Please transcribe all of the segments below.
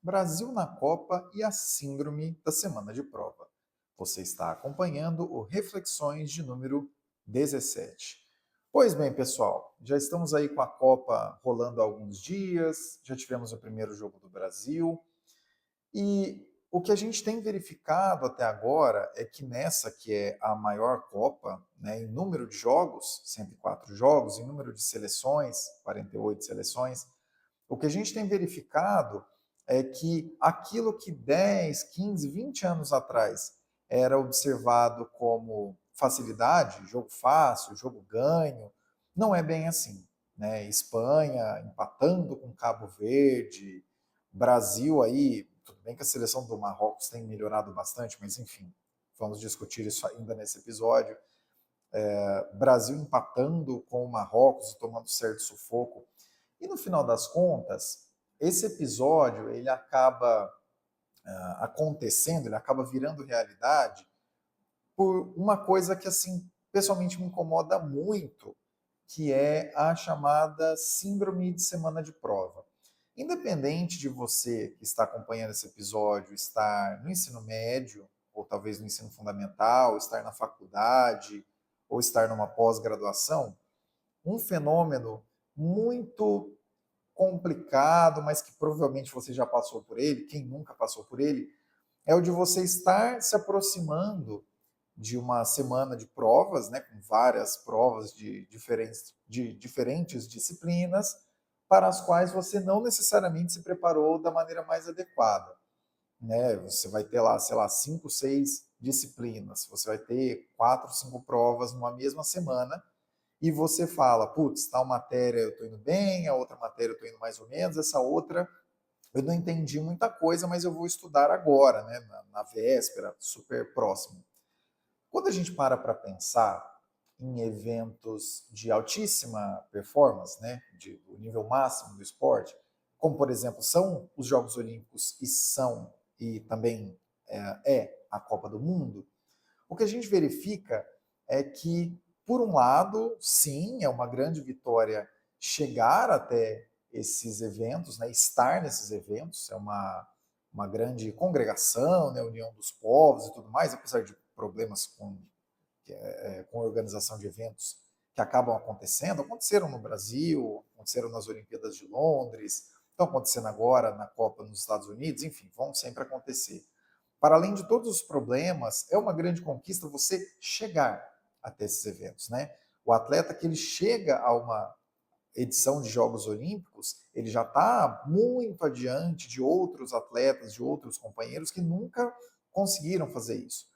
Brasil na Copa e a Síndrome da Semana de Prova. Você está acompanhando o Reflexões de número 17. Pois bem, pessoal, já estamos aí com a Copa rolando há alguns dias, já tivemos o primeiro jogo do Brasil e o que a gente tem verificado até agora é que nessa que é a maior Copa, né, em número de jogos, 104 jogos, em número de seleções, 48 seleções, o que a gente tem verificado é que aquilo que 10, 15, 20 anos atrás era observado como facilidade, jogo fácil, jogo ganho, não é bem assim. Né? Espanha empatando com Cabo Verde, Brasil aí, tudo bem que a seleção do Marrocos tem melhorado bastante, mas enfim, vamos discutir isso ainda nesse episódio. Brasil empatando com o Marrocos e tomando certo sufoco. E no final das contas, esse episódio ele acaba acontecendo, ele acaba virando realidade por uma coisa que assim pessoalmente me incomoda muito, que é a chamada síndrome de semana de prova. Independente de você que está acompanhando esse episódio estar no ensino médio, ou talvez no ensino fundamental, estar na faculdade, ou estar numa pós-graduação, um fenômeno muito complicado, mas que provavelmente você já passou por ele, quem nunca passou por ele, é o de você estar se aproximando de uma semana de provas, né, com várias provas de diferentes disciplinas, para as quais você não necessariamente se preparou da maneira mais adequada. Né? Você vai ter lá, sei lá, 5, 6 disciplinas, você vai ter 4, 5 provas numa mesma semana, e você fala, putz, tal matéria eu estou indo bem, a outra matéria eu estou indo mais ou menos, essa outra eu não entendi muita coisa, mas eu vou estudar agora, né, na véspera, super próximo. Quando a gente para pensar em eventos de altíssima performance, né, do nível máximo do esporte, como por exemplo são os Jogos Olímpicos e também a Copa do Mundo, o que a gente verifica é que, por um lado, sim, é uma grande vitória chegar até esses eventos, né, estar nesses eventos, é uma grande congregação, né, união dos povos e tudo mais, apesar de problemas com a organização de eventos que acabam acontecendo, aconteceram no Brasil, aconteceram nas Olimpíadas de Londres, estão acontecendo agora na Copa nos Estados Unidos, enfim, vão sempre acontecer. Para além de todos os problemas, é uma grande conquista você chegar até esses eventos, né? O atleta que ele chega a uma edição de Jogos Olímpicos, ele já está muito adiante de outros atletas, de outros companheiros que nunca conseguiram fazer isso.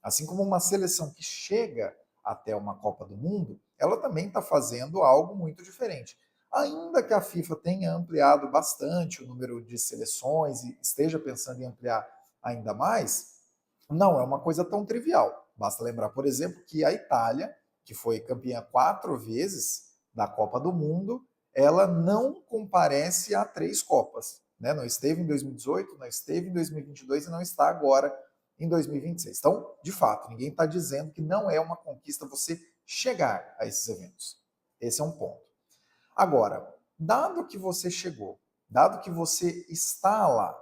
Assim como uma seleção que chega até uma Copa do Mundo, ela também está fazendo algo muito diferente. Ainda que a FIFA tenha ampliado bastante o número de seleções e esteja pensando em ampliar ainda mais, não é uma coisa tão trivial. Basta lembrar, por exemplo, que a Itália, que foi campeã 4 vezes da Copa do Mundo, ela não comparece a 3 Copas. Né? Não esteve em 2018, não esteve em 2022 e não está agora em 2026. Então, de fato, ninguém está dizendo que não é uma conquista você chegar a esses eventos. Esse é um ponto. Agora, dado que você chegou, dado que você está lá,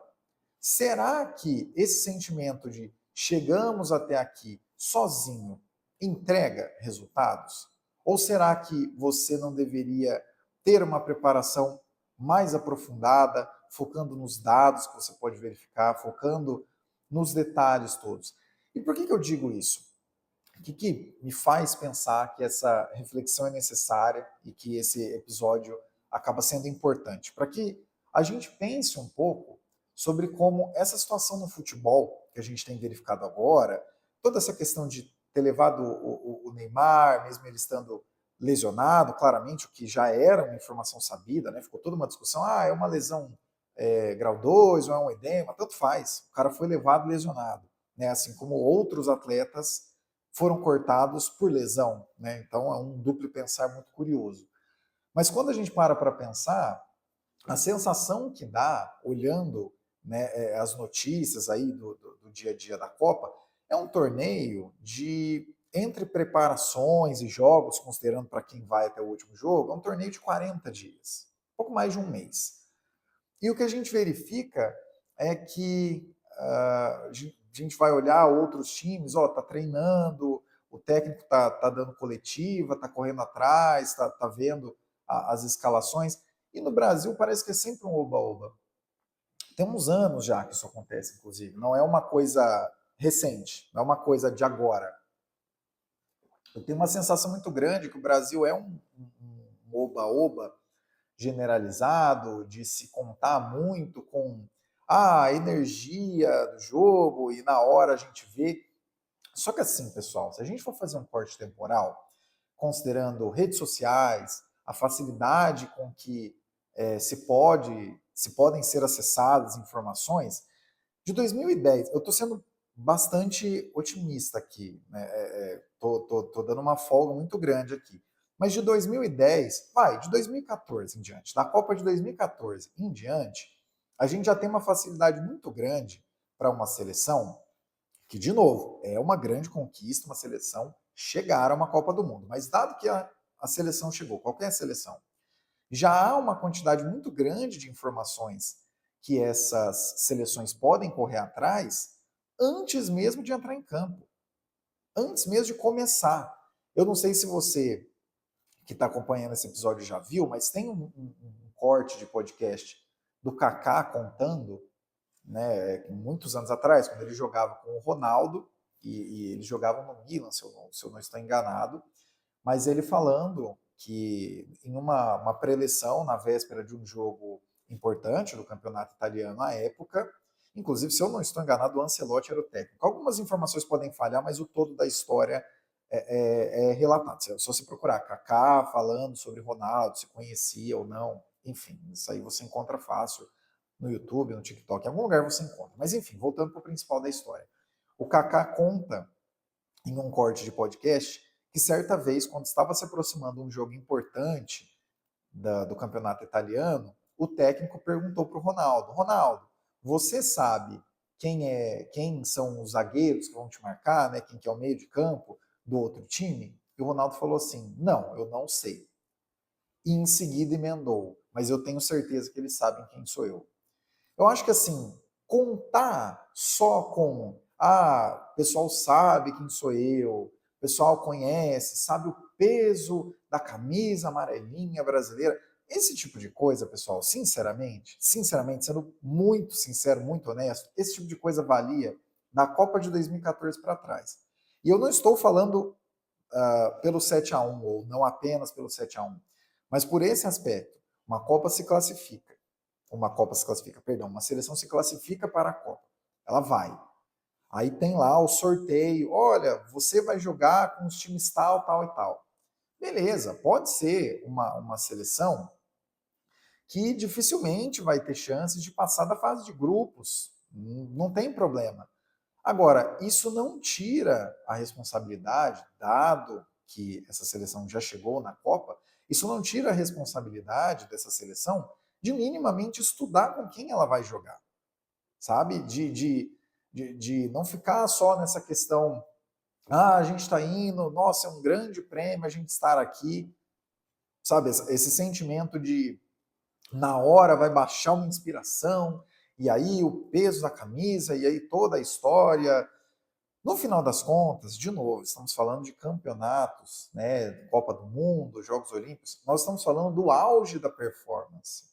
será que esse sentimento de chegamos até aqui sozinho entrega resultados? Ou será que você não deveria ter uma preparação mais aprofundada, focando nos dados que você pode verificar, focando nos detalhes todos? E por que eu digo isso? O que me faz pensar que essa reflexão é necessária e que esse episódio acaba sendo importante? Para que a gente pense um pouco sobre como essa situação no futebol que a gente tem verificado agora, toda essa questão de ter levado o Neymar, mesmo ele estando lesionado, claramente, o que já era uma informação sabida, né? Ficou toda uma discussão, é uma lesão grau 2 ou é um edema, tanto faz. O cara foi levado lesionado, né? Assim como outros atletas foram cortados por lesão, né? Então é um duplo pensar muito curioso. Mas quando a gente para pensar, a sensação que dá, olhando, né, as notícias aí do dia a dia da Copa, é um torneio de, entre preparações e jogos, considerando para quem vai até o último jogo, é um torneio de 40 dias, pouco mais de um mês. E o que a gente verifica é que a gente vai olhar outros times, ó, tá treinando, o técnico tá dando coletiva, tá correndo atrás, tá vendo as escalações. E no Brasil parece que é sempre um oba-oba. Tem uns anos já que isso acontece, inclusive. Não é uma coisa recente, não é uma coisa de agora. Eu tenho uma sensação muito grande que o Brasil é um oba-oba generalizado, de se contar muito com a energia do jogo e na hora a gente vê. Só que assim, pessoal, se a gente for fazer um corte temporal, considerando redes sociais, a facilidade com que se podem ser acessadas informações, de 2010, eu estou sendo bastante otimista aqui, né? Tô dando uma folga muito grande aqui. Mas de 2010, de 2014 em diante, da Copa de 2014 em diante, a gente já tem uma facilidade muito grande para uma seleção que, de novo, é uma grande conquista, uma seleção chegar a uma Copa do Mundo. Mas dado que a seleção chegou, qualquer seleção, já há uma quantidade muito grande de informações que essas seleções podem correr atrás antes mesmo de entrar em campo, antes mesmo de começar. Eu não sei se você que está acompanhando esse episódio já viu, mas tem um corte de podcast do Kaká contando, né, muitos anos atrás, quando ele jogava com o Ronaldo, e eles jogavam no Milan, se eu não estou enganado, mas ele falando que em uma pré-eleição, na véspera de um jogo importante do campeonato italiano à época, inclusive, se eu não estou enganado, o Ancelotti era o técnico. Algumas informações podem falhar, mas o todo da história é relatado. Se você procurar Kaká falando sobre Ronaldo, se conhecia ou não, enfim, isso aí você encontra fácil no YouTube, no TikTok, em algum lugar você encontra. Mas enfim, voltando para o principal da história. O Kaká conta em um corte de podcast que certa vez, quando estava se aproximando um jogo importante do campeonato italiano, o técnico perguntou para o Ronaldo: Ronaldo, você sabe quem são os zagueiros que vão te marcar, né? Quem que é o meio de campo do outro time? E o Ronaldo falou assim: não, eu não sei. E em seguida emendou: mas eu tenho certeza que eles sabem quem sou eu. Eu acho que assim, contar só com o pessoal sabe quem sou eu, o pessoal conhece, sabe o peso da camisa amarelinha brasileira. Esse tipo de coisa, pessoal, sinceramente, sendo muito sincero, muito honesto, esse tipo de coisa valia da Copa de 2014 para trás. E eu não estou falando pelo 7-1 ou não apenas pelo 7-1, mas por esse aspecto. Uma seleção se classifica para a Copa. Ela vai. Aí tem lá o sorteio. Olha, você vai jogar com os times tal, tal e tal. Beleza, pode ser uma seleção que dificilmente vai ter chances de passar da fase de grupos. Não tem problema. Agora, isso não tira a responsabilidade, dado que essa seleção já chegou na Copa, isso não tira a responsabilidade dessa seleção de minimamente estudar com quem ela vai jogar, sabe? De não ficar só nessa questão, a gente está indo, nossa, é um grande prêmio a gente estar aqui, sabe? Esse sentimento de na hora vai baixar uma inspiração, e aí o peso da camisa, e aí toda a história. No final das contas, de novo, estamos falando de campeonatos, né, Copa do Mundo, Jogos Olímpicos, nós estamos falando do auge da performance.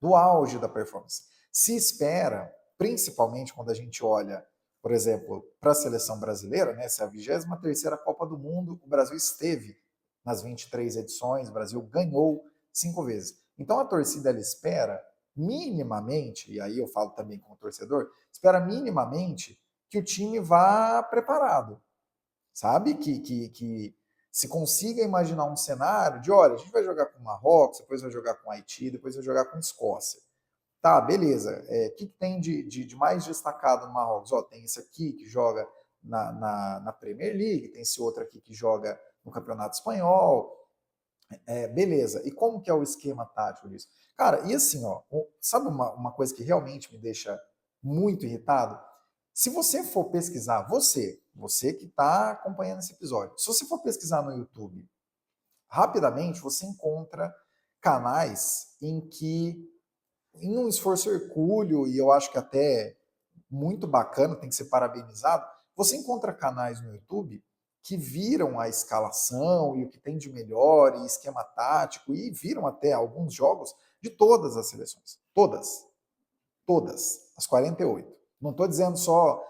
Do auge da performance. Se espera, principalmente quando a gente olha, por exemplo, para a seleção brasileira, né, essa é a 23ª Copa do Mundo, o Brasil esteve nas 23 edições, o Brasil ganhou 5 vezes. Então a torcida ela espera minimamente, e aí eu falo também como torcedor, espera minimamente que o time vá preparado, sabe? Que se consiga imaginar um cenário de, olha, a gente vai jogar com Marrocos, depois vai jogar com Haiti, depois vai jogar com Escócia. Tá, beleza. O que tem de mais destacado no Marrocos? Ó, tem esse aqui que joga na Premier League, tem esse outro aqui que joga no Campeonato Espanhol. Beleza. E como que é o esquema tático disso? Cara, e assim, ó, sabe uma coisa que realmente me deixa muito irritado? Se você for pesquisar, você que está acompanhando esse episódio, se você for pesquisar no YouTube, rapidamente você encontra canais em que em um esforço hercúleo, e eu acho que até muito bacana, tem que ser parabenizado, você encontra canais no YouTube que viram a escalação e o que tem de melhor e esquema tático e viram até alguns jogos de todas as seleções. Todas. Todas. As 48. Não estou dizendo só,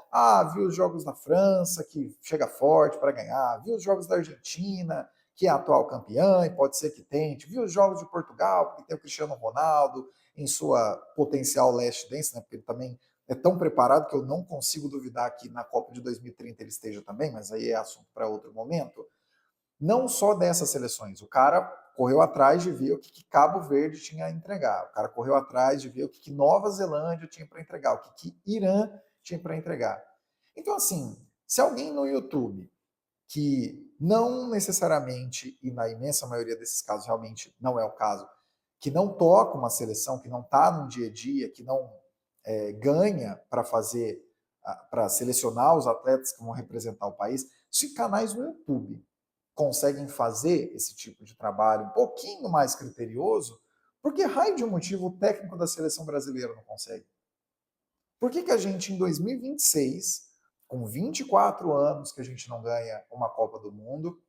vi os jogos da França, que chega forte para ganhar, vi os jogos da Argentina, que é a atual campeã e pode ser que tente, vi os jogos de Portugal, porque tem o Cristiano Ronaldo em sua potencial last dance, né, porque ele também é tão preparado que eu não consigo duvidar que na Copa de 2030 ele esteja também, mas aí é assunto para outro momento. Não só dessas seleções, o cara correu atrás de ver o que Cabo Verde tinha a entregar, o cara correu atrás de ver o que Nova Zelândia tinha para entregar, o que Irã tinha para entregar. Então, assim, se alguém no YouTube que não necessariamente, e na imensa maioria desses casos realmente não é o caso, que não toca uma seleção, que não está no dia a dia, que não ganha para fazer, para selecionar os atletas que vão representar o país, se canais no YouTube conseguem fazer esse tipo de trabalho um pouquinho mais criterioso, por que raio de motivo o técnico da seleção brasileira não consegue? Por que a gente, em 2026, com 24 anos que a gente não ganha uma Copa do Mundo,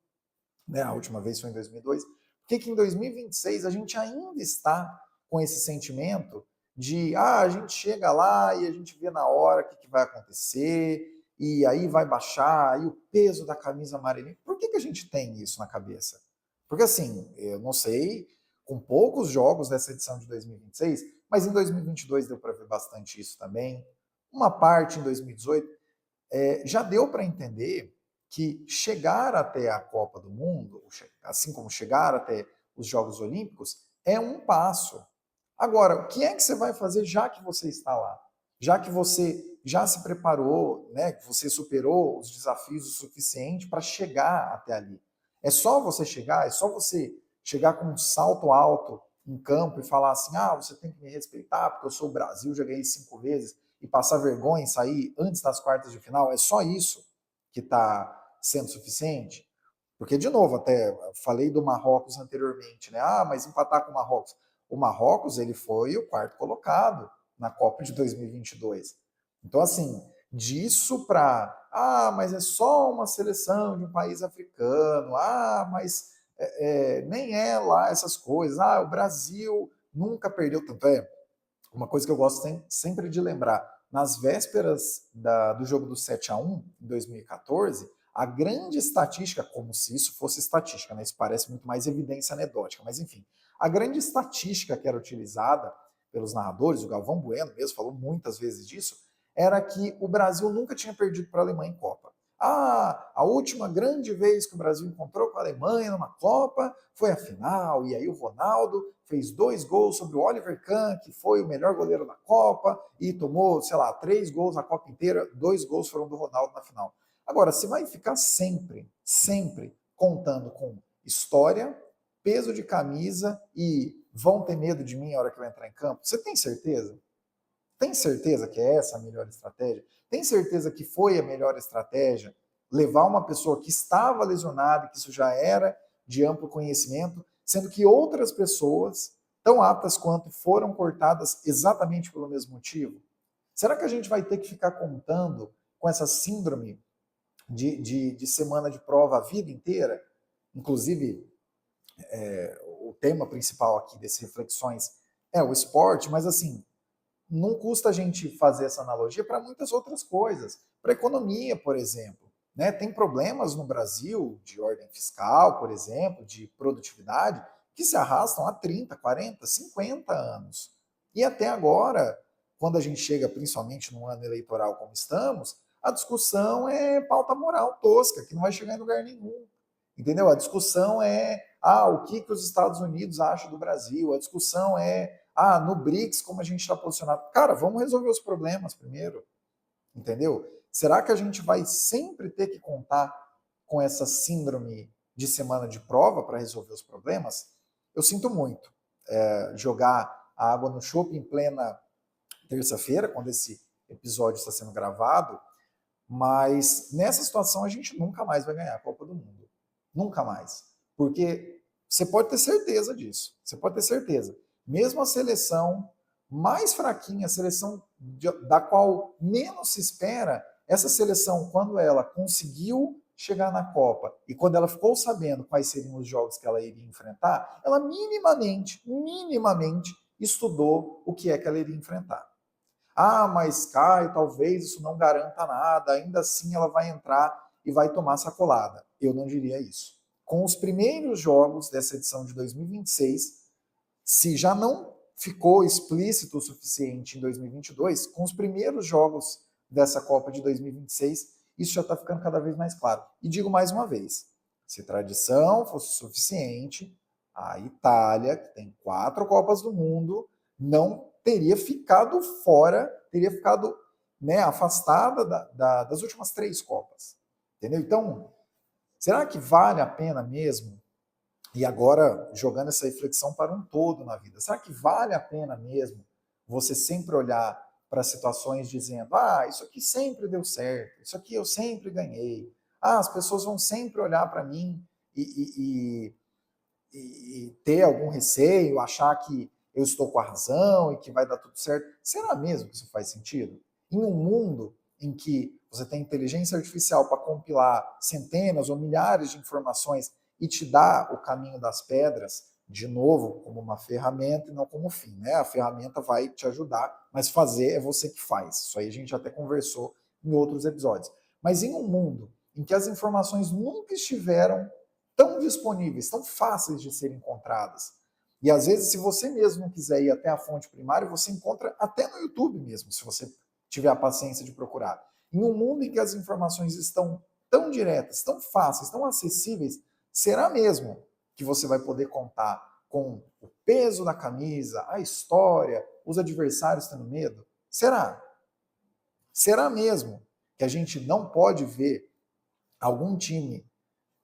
né, a última vez foi em 2002, por que em 2026 a gente ainda está com esse sentimento de, a gente chega lá e a gente vê na hora o que vai acontecer, e aí vai baixar, aí o peso da camisa amarelinha. Por que a gente tem isso na cabeça? Porque assim, eu não sei, com poucos jogos dessa edição de 2026, mas em 2022 deu para ver bastante isso também, uma parte em 2018, já deu para entender que chegar até a Copa do Mundo, assim como chegar até os Jogos Olímpicos, é um passo. Agora, o que é que você vai fazer já que você está lá? Já que você já se preparou, né, que você superou os desafios o suficiente para chegar até ali. É só você chegar, é só você chegar com um salto alto em campo e falar assim, você tem que me respeitar porque eu sou o Brasil, já ganhei 5 vezes, e passar vergonha em sair antes das quartas de final, é só isso que está sendo suficiente? Porque, de novo, até falei do Marrocos anteriormente, né? Mas empatar com o Marrocos. O Marrocos, ele foi o quarto colocado na Copa de 2022. Então, assim, disso para, mas é só uma seleção de um país africano, mas nem é lá essas coisas, o Brasil nunca perdeu, tanto é, uma coisa que eu gosto sempre de lembrar, nas vésperas do jogo do 7-1 em 2014, a grande estatística, como se isso fosse estatística, né? Isso parece muito mais evidência anedótica, mas enfim, a grande estatística que era utilizada pelos narradores, o Galvão Bueno mesmo falou muitas vezes disso, era que o Brasil nunca tinha perdido para a Alemanha em Copa. A última grande vez que o Brasil encontrou com a Alemanha numa Copa foi a final, e aí o Ronaldo fez 2 gols sobre o Oliver Kahn, que foi o melhor goleiro da Copa, e tomou, 3 gols na Copa inteira, 2 gols foram do Ronaldo na final. Agora, você vai ficar sempre contando com história, peso de camisa e vão ter medo de mim na hora que eu entrar em campo? Você tem certeza? Tem certeza que é essa a melhor estratégia? Tem certeza que foi a melhor estratégia levar uma pessoa que estava lesionada, que isso já era de amplo conhecimento, sendo que outras pessoas, tão aptas quanto, foram cortadas exatamente pelo mesmo motivo? Será que a gente vai ter que ficar contando com essa síndrome de semana de prova a vida inteira? Inclusive, o tema principal aqui dessas reflexões é o esporte, mas assim, não custa a gente fazer essa analogia para muitas outras coisas. Para a economia, por exemplo. Né? Tem problemas no Brasil de ordem fiscal, por exemplo, de produtividade, que se arrastam há 30, 40, 50 anos. E até agora, quando a gente chega principalmente num ano eleitoral como estamos, a discussão é pauta moral tosca, que não vai chegar em lugar nenhum. Entendeu? A discussão é o que os Estados Unidos acham do Brasil, a discussão é no BRICS, como a gente está posicionado. Cara, vamos resolver os problemas primeiro, entendeu? Será que a gente vai sempre ter que contar com essa síndrome de semana de prova para resolver os problemas? Eu sinto muito jogar a água no chope em plena terça-feira, quando esse episódio está sendo gravado, mas nessa situação a gente nunca mais vai ganhar a Copa do Mundo. Nunca mais. Porque você pode ter certeza disso. Você pode ter certeza. Mesmo a seleção mais fraquinha, a seleção da qual menos se espera, essa seleção, quando ela conseguiu chegar na Copa e quando ela ficou sabendo quais seriam os jogos que ela iria enfrentar, ela minimamente estudou o que é que ela iria enfrentar. Ah, mas Caio, talvez isso não garanta nada, ainda assim ela vai entrar e vai tomar sacolada. Eu não diria isso. Com os primeiros jogos dessa edição de 2026, se já não ficou explícito o suficiente em 2022, com os primeiros jogos dessa Copa de 2026, isso já está ficando cada vez mais claro. E digo mais uma vez, se tradição fosse suficiente, a Itália, que tem 4 Copas do Mundo, não teria ficado fora, teria ficado, né, afastada das últimas 3 Copas. Entendeu? Então, será que vale a pena mesmo? E agora, jogando essa reflexão para um todo na vida, será que vale a pena mesmo você sempre olhar para situações dizendo: ah, isso aqui sempre deu certo, isso aqui eu sempre ganhei, ah, as pessoas vão sempre olhar para mim e ter algum receio, achar que eu estou com a razão e que vai dar tudo certo? Será mesmo que isso faz sentido? Em um mundo em que você tem inteligência artificial para compilar centenas ou milhares de informações e te dá o caminho das pedras, de novo, como uma ferramenta e não como fim, né? A ferramenta vai te ajudar, mas fazer é você que faz. Isso aí a gente até conversou em outros episódios. Mas em um mundo em que as informações nunca estiveram tão disponíveis, tão fáceis de serem encontradas, e às vezes, se você mesmo não quiser ir até a fonte primária, você encontra até no YouTube mesmo, se você tiver a paciência de procurar. Em um mundo em que as informações estão tão diretas, tão fáceis, tão acessíveis, será mesmo que você vai poder contar com o peso da camisa, a história, os adversários tendo medo? Será? Será mesmo que a gente não pode ver algum time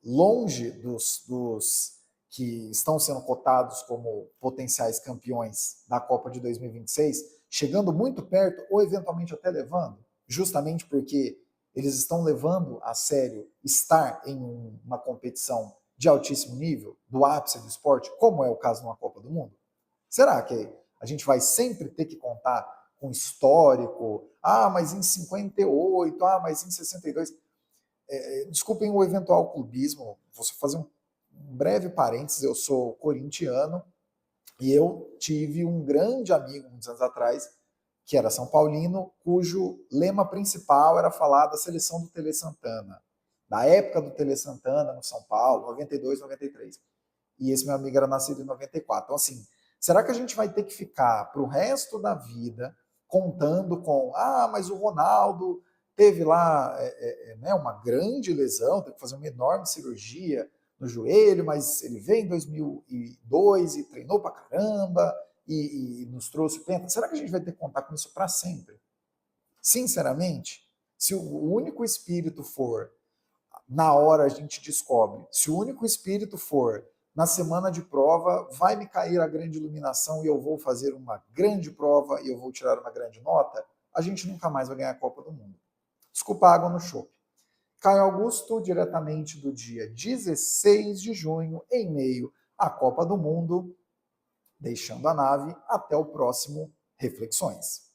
longe dos que estão sendo cotados como potenciais campeões da Copa de 2026, chegando muito perto ou eventualmente até levando, justamente porque eles estão levando a sério estar em uma competição de altíssimo nível, do ápice do esporte, como é o caso numa Copa do Mundo? Será que a gente vai sempre ter que contar com histórico? Ah, mas em 58, ah, mas em 62. Desculpem o eventual clubismo, vou fazer um breve parênteses, eu sou corintiano e eu tive um grande amigo, muitos anos atrás, que era São Paulino, cujo lema principal era falar da seleção do Tele Santana, da época do Tele Santana no São Paulo, 92, 93. E esse meu amigo era nascido em 94. Então, assim, será que a gente vai ter que ficar para o resto da vida contando com, ah, mas o Ronaldo teve lá né, uma grande lesão, teve que fazer uma enorme cirurgia no joelho, mas ele veio em 2002 e treinou pra caramba e nos trouxe o penta. Será que a gente vai ter que contar com isso para sempre? Sinceramente, se o único espírito for na hora a gente descobre, se o único espírito for na semana de prova, vai me cair a grande iluminação e eu vou fazer uma grande prova e eu vou tirar uma grande nota, a gente nunca mais vai ganhar a Copa do Mundo. Desculpa a água no chope. Caio Augusto, diretamente do dia 16 de junho, em meio à Copa do Mundo, deixando a nave. Até o próximo Reflexões.